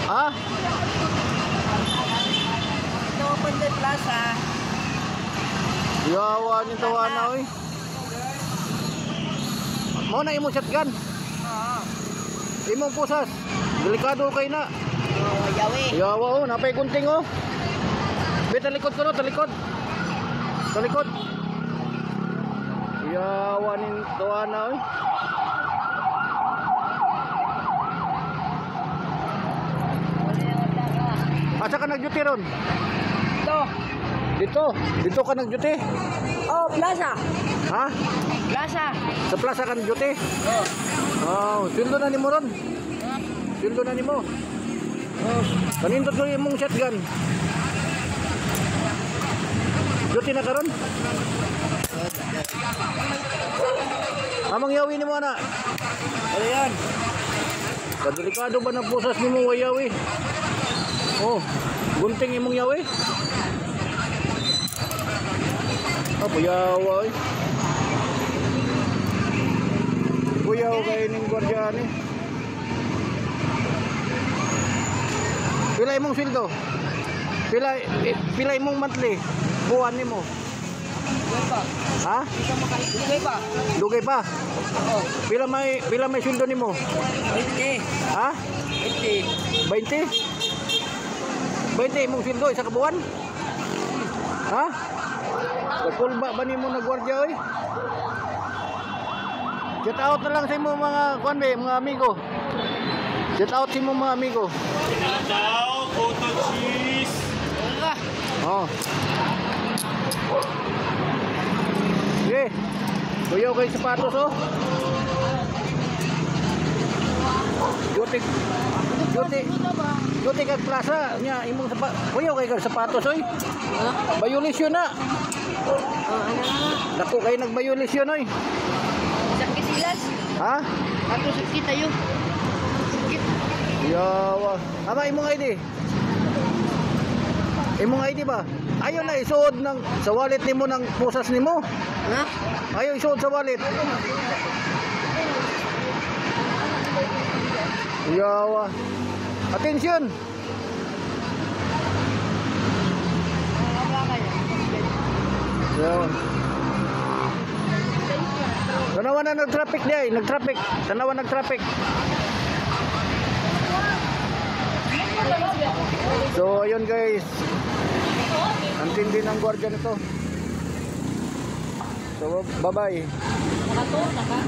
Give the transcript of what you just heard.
Ha? Ito, Panday Plaza. Yawa ni tawana oy. Mo na imong shotgun. Oo. Imong pusas. Delikado kay na. Oh, yawi. Yawa oh, napay gunting oh. Be talikod ko no, talikod. Talikod. Yawa ni tawana oy. Asa ka nag-duty ron? Ito. Dito ka nag-duty? Oh, Plaza. Ha? Plaza. Sa plaza ka nag-duty? Oh. Oh, sweldo na nimo ron. Sweldo na nimo. Oh, kanindot ko imong shotgun. Duty na karon? Amang yawi nimo ana. Ano yan? Kadelikado ba ng pusas nimo yawi? Oh, gunting imong yawi. Ah, buyawa eh. Buyaw kayo ng gwardiyan eh. Pila imong sweldo? Pila imong monthly? Buwan nimo? Ha? Dugay pa. Dugay pa? Oh. Pila may sweldo nimo? 20. Ha? 20. 20? 20 imong sweldo isa ka buwan? Ha? Pulba ba nimo na gwardiya oy? Shout out na lang sa imo mga kuan be, mga amigo. Shout out sa imo mga amigo. Ciao, photo cheese. Oh. Sige. Kuyaw kay sapatos oh. Duty kag plaza nya imong sapatos. Kuyaw kay kag sapatos oy. Violation na. Oh, ano na? Dako kay nag-violation oy. Sakit ilas. Ha? Ako sakit tayo. Sakit. Yawa. Ama imong ID. Imong ID ba? Ayaw na isuod ng sa wallet nimo ng pusas nimo. Ha? Ayaw isuod sa wallet. Yawa. Attention. Yawa. Tanawa na nag-traffic day, nag-traffic. Tanawa nag-traffic. So ayun guys. Antindi ng gwardiya nito. So bye-bye. Nakatuon na ka?